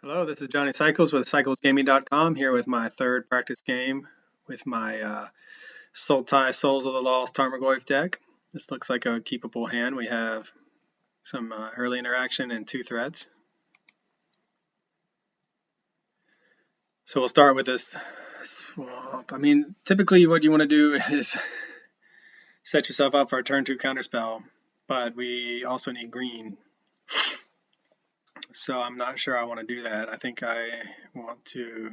Hello, this is Johnny Cycles with CyclesGaming.com here with my third practice game with my Sultai Souls of the Lost Tarmogoyf deck. This looks like a keepable hand. We have some early interaction and 2 threats. So we'll start with this swamp. I mean, typically what you want to do is set yourself up for a turn 2 counterspell, but we also need green. So I'm not sure I want to do that. I think I want to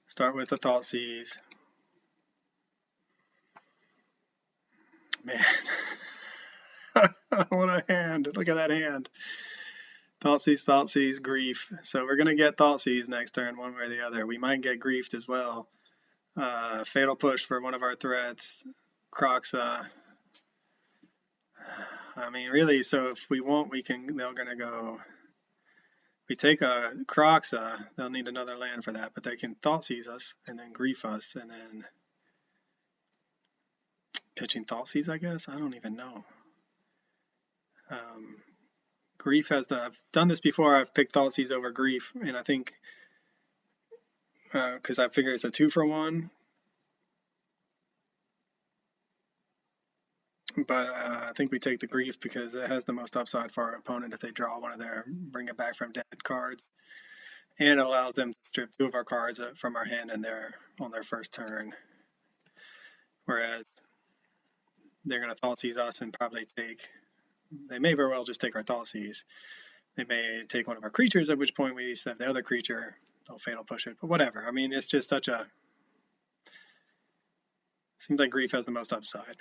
start with the Thoughtseize. Man, what a hand. Look at that hand. Thoughtseize, Grief. So we're going to get Thoughtseize next turn, one way or the other. We might get Griefed as well. Fatal Push for one of our threats. Croxa. I mean, really, so if we want, they're going to go, we take a Croxa, they'll need another land for that, but they can Thoughtseize us and then Grief us and then pitching Thoughtseize, I guess? I don't even know. Grief has I've done this before, I've picked Thoughtseize over Grief, and I think, because I figure it's a 2-for-1, but I think we take the Grief because it has the most upside for our opponent if they draw one of their bring it back from dead cards, and it allows them to strip 2 of our cards from our hand and on their first turn, whereas they're going to Thoughtseize us and probably they may very well just take our Thoughtseize. They may take one of our creatures, at which point we have the other creature, they'll Fatal Push it, but whatever. I mean, it's just seems like Grief has the most upside.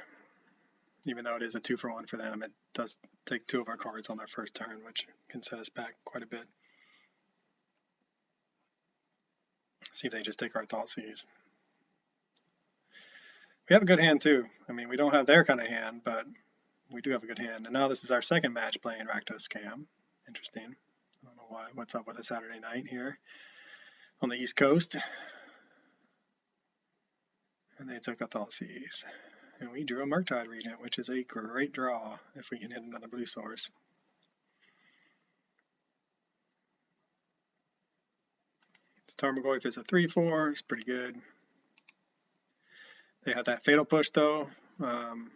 Even though it is a 2-for-1 for them, it does take 2 of our cards on their first turn, which can set us back quite a bit. See if they just take our Thoughtseize. We have a good hand too. I mean, we don't have their kind of hand, but we do have a good hand. And now this is our second match playing Rakdos Scam. Interesting. I don't know what's up with a Saturday night here on the East Coast. And they took a Thoughtseize. And we drew a Murktide Regent, which is a great draw if we can hit another blue source. This Tarmogoyf is a 3-4. It's pretty good. They had that Fatal Push, though. So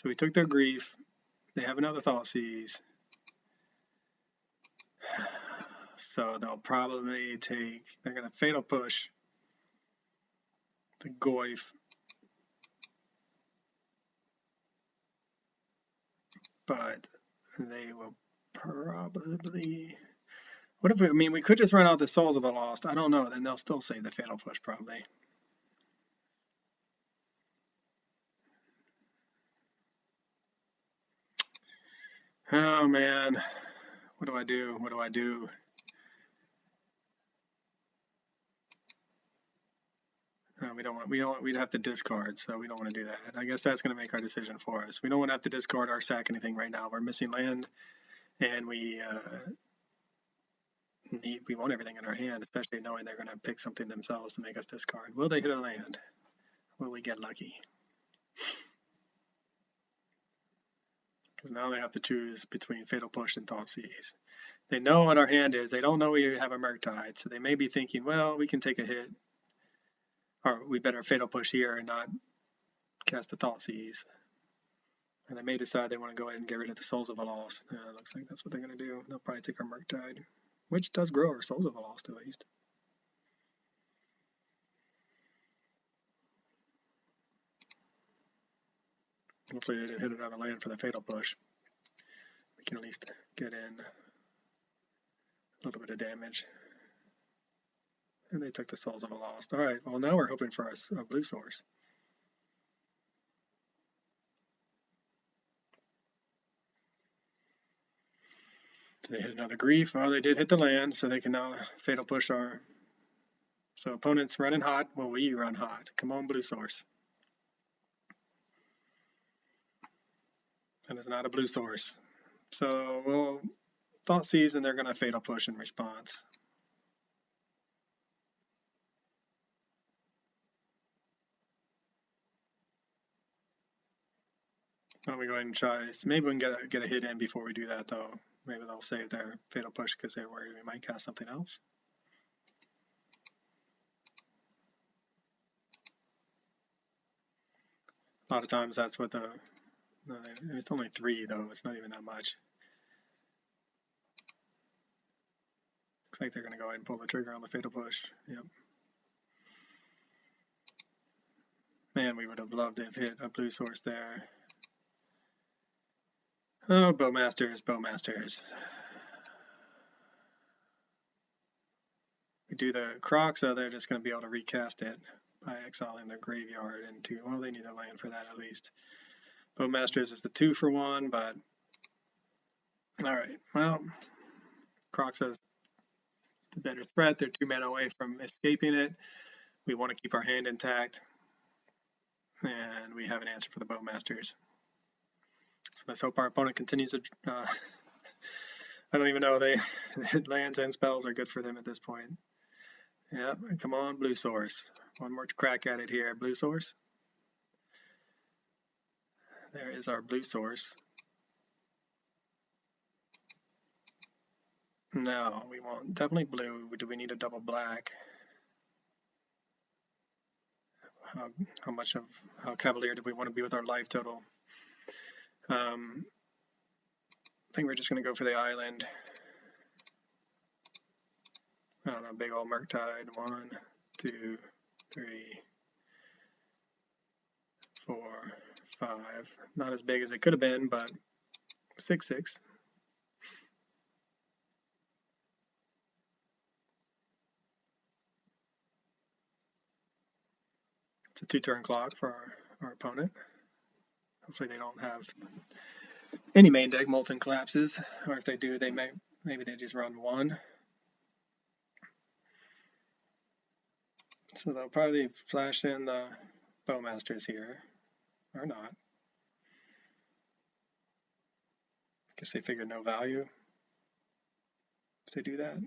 we took their Grief. They have another Thoughtseize. So they'll probably they're going to Fatal Push the Goyf. But they will probably, what if we could just run out the Souls of the Lost. I don't know, then they'll still save the Fatal Push probably. Oh man, what do I do? What do I do? We'd have to discard, so we don't want to do that. I guess that's going to make our decision for us. We don't want to have to discard or sack anything right now. We're missing land, and we want everything in our hand, especially knowing they're going to pick something themselves to make us discard. Will they hit a land? Will we get lucky? Because now they have to choose between Fatal Push and Thoughtseize. They know what our hand is. They don't know we have a Murktide, so they may be thinking, well, we can take a hit, or we better Fatal Push here and not cast the Thoughtseize. And they may decide they want to go ahead and get rid of the Souls of the Lost. Looks like that's what they're going to do. They'll probably take our Murktide, which does grow our Souls of the Lost at least. Hopefully they didn't hit another land for the Fatal Push. We can at least get in a little bit of damage. And they took the Souls of the Lost. All right, well now we're hoping for a blue source. They hit another Grief. Well, they did hit the land, so they can now Fatal Push our... So opponent's running hot. Well, we run hot. Come on, blue source. And it's not a blue source. So we'll Thoughtseize, and they're going to Fatal Push in response. Why don't we go ahead and try? So maybe we can get a hit in before we do that, though. Maybe they'll save their fatal push because they're worried we might cast something else. A lot of times that's what it's only 3 though, it's not even that much. Looks like they're going to go ahead and pull the trigger on the fatal push. Yep. Man, we would have loved to have hit a blue source there. Oh, Bowmasters, Bowmasters. We do the Crocs, so they're just going to be able to recast it by exiling their graveyard into, well, they need a land for that at least. Bowmasters is the 2-for-1, but alright, well, Crocs has the better threat. They're 2 mana away from escaping it. We want to keep our hand intact, and we have an answer for the Bowmasters. So let's hope our opponent continues to. I don't even know. Lands and spells are good for them at this point. Yeah, come on, blue source. One more crack at it here, blue source. There is our blue source. No, we want definitely blue. Do we need a double black? How cavalier do we want to be with our life total? I think we're just going to go for the island. I don't know, big old Murktide. 1, 2, 3, 4, 5. Not as big as it could have been, but 6/6. It's a 2-turn clock for our opponent. Hopefully they don't have any main deck Molten Collapses, or if they do, maybe they just run 1. So they'll probably flash in the Bowmasters here, or not. I guess they figured no value if they do that.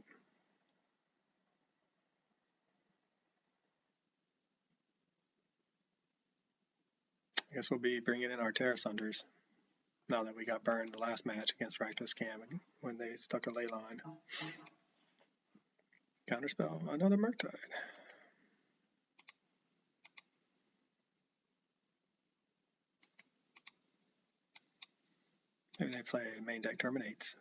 I guess we'll be bringing in our Terra Sunders now that we got burned the last match against Rakdos Scam when they stuck a ley line. Counterspell, another Murktide. Maybe they play main deck Terminates.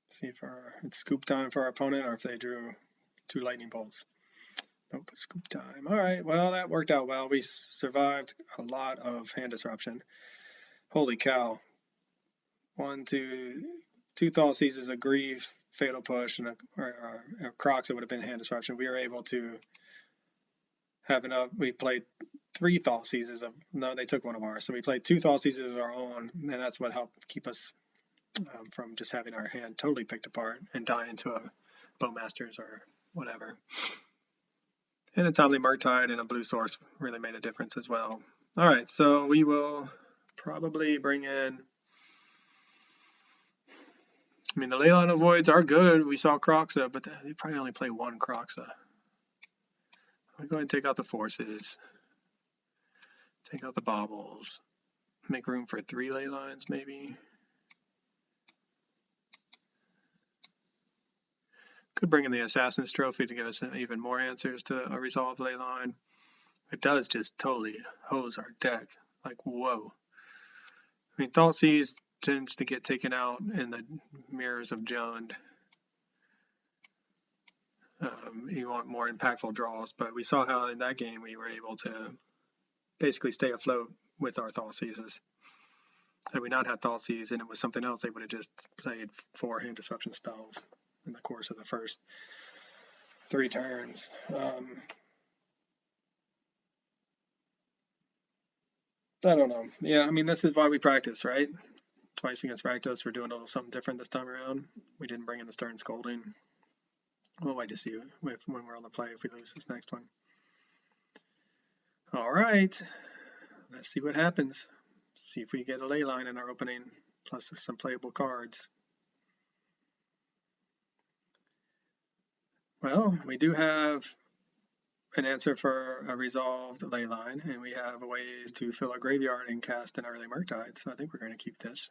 See if it's scoop time for our opponent or if they drew 2 lightning bolts. Nope, scoop time. All right, well, that worked out well. We survived a lot of hand disruption. Holy cow. 2 Thought Seizes, a Grieve, Fatal Push, and a Crocs that would have been hand disruption. We were able to have enough. We played 3 Thought Seizes. No, they took one of ours. So we played 2 Thought Seizes of our own, and that's what helped keep us from just having our hand totally picked apart and dying to a Bowmasters or whatever. And a timely Murktide and a blue source really made a difference as well. All right, so we will probably bring in. I mean, the Leyline of Voids are good. We saw Croxa, but they probably only play 1 Croxa. I'll go ahead and take out the forces. Take out the baubles. Make room for 3 Leylines, maybe. Could bring in the Assassin's Trophy to give us even more answers to a resolved Leyline. It does just totally hose our deck. Like, whoa. I mean, Thoughtseize tends to get taken out in the Mirrors of Jund. You want more impactful draws, but we saw how in that game we were able to basically stay afloat with our Thoughtseizes. Had we not had Thoughtseize and it was something else, they would have just played 4 hand disruption spells in the course of the first 3 turns. I don't know. Yeah, I mean, this is why we practice, right? Twice against Rakdos, we're doing a little something different this time around. We didn't bring in the Stern Scolding. We'll wait to see when we're on the play if we lose this next one. All right. let's see what happens. See if we get a ley line in our opening, plus some playable cards. Well, we do have an answer for a resolved ley line, and we have ways to fill our graveyard and cast an early Murktide, so I think we're going to keep this.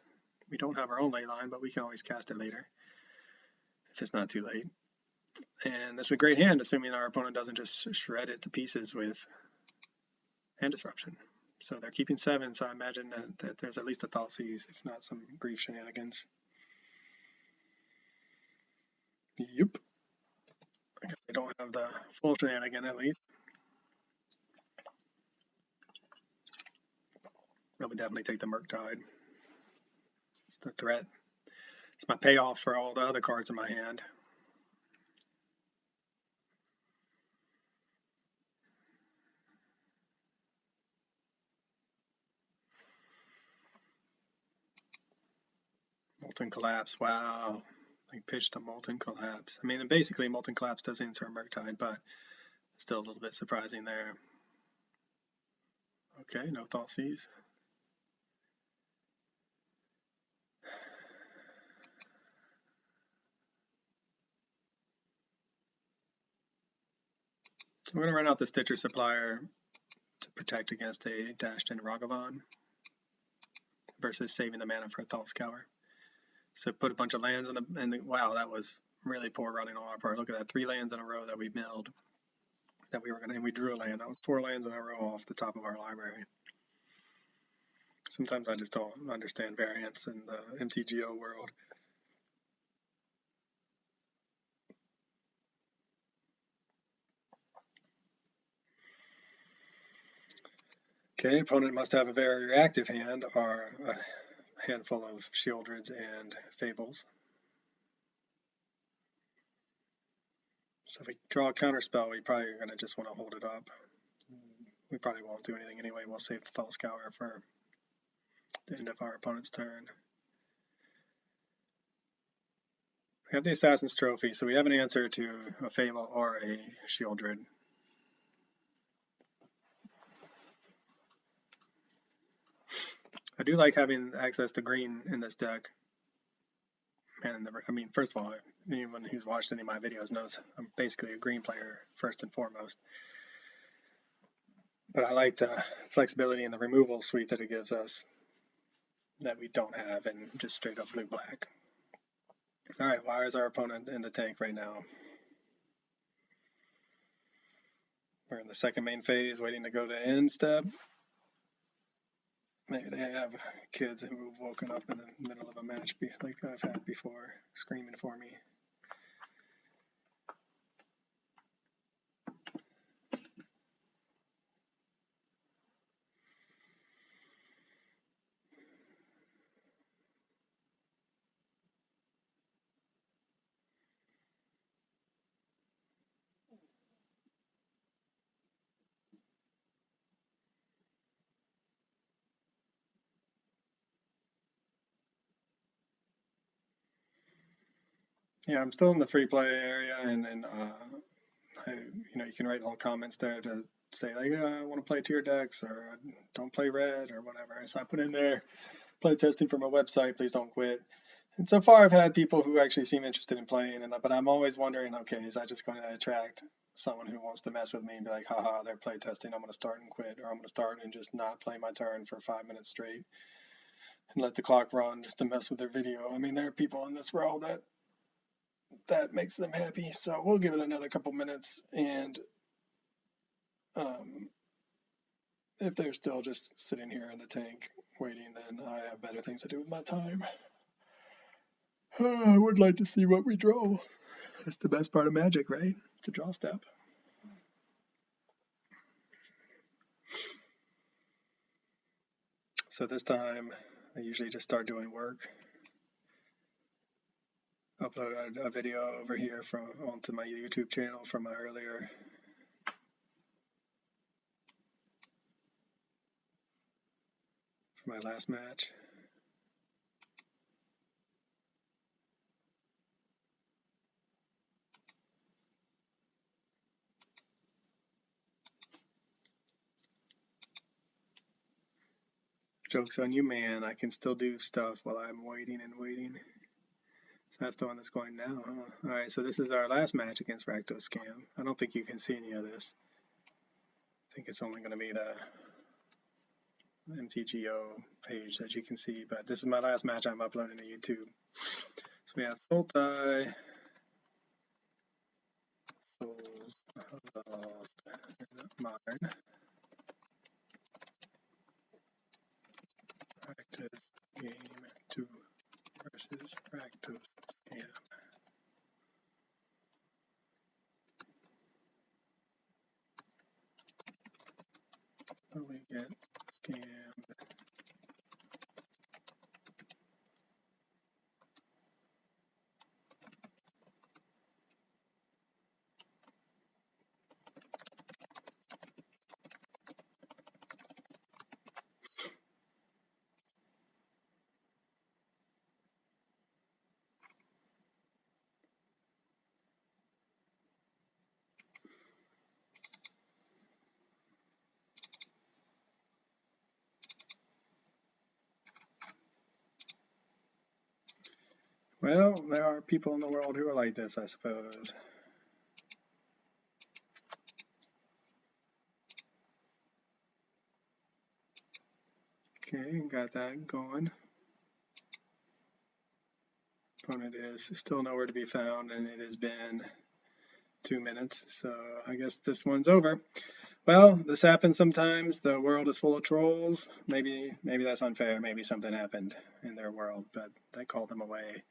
We don't have our own ley line, but we can always cast it later if it's not too late. And this is a great hand, assuming our opponent doesn't just shred it to pieces with hand disruption. So they're keeping 7, so I imagine that there's at least a Thoughtseize, if not some grief shenanigans. Yep. I guess they don't have the full shenanigan at least. I would definitely take the Murktide. It's the threat. It's my payoff for all the other cards in my hand. Molten Collapse, wow. I pitched a Molten Collapse. I mean, basically Molten Collapse does insert Murktide, but still a little bit surprising there. Okay, no Thoughtseize. So we're going to run out the Stitcher Supplier to protect against a dashed in Ragavan versus saving the mana for a Thought Scour. So put a bunch of lands in the wow, that was really poor running on our part. Look at that, 3 lands in a row that we milled. That we were going to, and we drew a land. That was 4 lands in a row off the top of our library. Sometimes I just don't understand variance in the MTGO world. Okay, opponent must have a very reactive hand, or a handful of Shieldreds and Fables. So if we draw a counterspell, we probably are going to just want to hold it up. We probably won't do anything anyway. We'll save the Thought Scour for the end of our opponent's turn. We have the Assassin's Trophy, so we have an answer to a Fable or a Shieldred. I do like having access to green in this deck. And I mean, first of all, anyone who's watched any of my videos knows I'm basically a green player first and foremost. But I like the flexibility and the removal suite that it gives us that we don't have in just straight up blue-black. All right, why is our opponent in the tank right now? We're in the second main phase, waiting to go to end step. Maybe they have kids who've woken up in the middle of a match like I've had before, screaming for me. Yeah, I'm still in the free play area, and you can write little comments there to say like, I want to play tier decks, or don't play red, or whatever. So I put in there, play testing from a website, please don't quit. And so far I've had people who actually seem interested in playing, but I'm always wondering, okay, is that just going to attract someone who wants to mess with me and be like, haha, they're play testing, I'm going to start and quit, or I'm going to start and just not play my turn for 5 minutes straight and let the clock run just to mess with their video. I mean, there are people in this world that makes them happy. So we'll give it another couple minutes, and if they're still just sitting here in the tank waiting, then I have better things to do with my time. I would like to see what we draw. That's the best part of Magic, right? It's a draw step. So this time I usually just start doing work. Upload a video over here onto my YouTube channel from my earlier my last match. Joke's on you, man. I can still do stuff while I'm waiting and waiting. So that's the one that's going now, huh? Alright, so this is our last match against Rakdos Scam. I don't think you can see any of this. I think it's only going to be the MTGO page that you can see, but this is my last match I'm uploading to YouTube. So we have Sultai, Souls, Lost, and Modern. Practice game 2 versus Rakdos Scam. So we get scammed. Well, there are people in the world who are like this, I suppose. Okay, got that going. Opponent is still nowhere to be found, and it has been 2 minutes, so I guess this one's over. Well, this happens sometimes. The world is full of trolls. Maybe that's unfair. Maybe something happened in their world, but they called them away.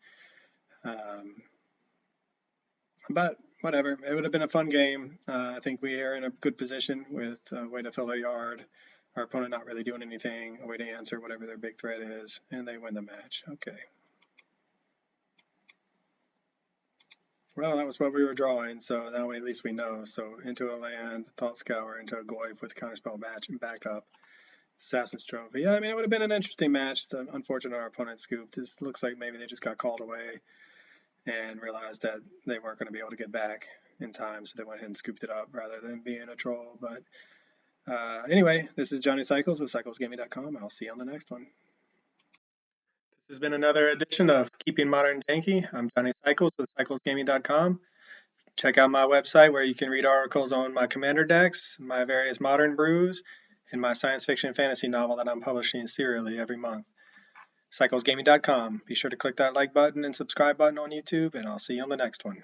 But whatever, it would have been a fun game. I think we are in a good position with a way to fill our yard, our opponent not really doing anything, a way to answer whatever their big threat is, and they win the match. Okay. Well, that was what we were drawing, so now at least we know. So into a land, Thought Scour, into a Goyf with Counterspell match and backup. Assassin's Trophy. Yeah, I mean, it would have been an interesting match. It's unfortunate our opponent scooped. It looks like maybe they just got called away and realized that they weren't going to be able to get back in time, so they went ahead and scooped it up rather than being a troll. But anyway, this is Johnny Cycles with CyclesGaming.com. I'll see you on the next one. This has been another edition of Keeping Modern Tanky. I'm Johnny Cycles with CyclesGaming.com. Check out my website where you can read articles on my commander decks, my various modern brews, and my science fiction and fantasy novel that I'm publishing serially every month. CyclesGaming.com. Be sure to click that like button and subscribe button on YouTube, and I'll see you on the next one.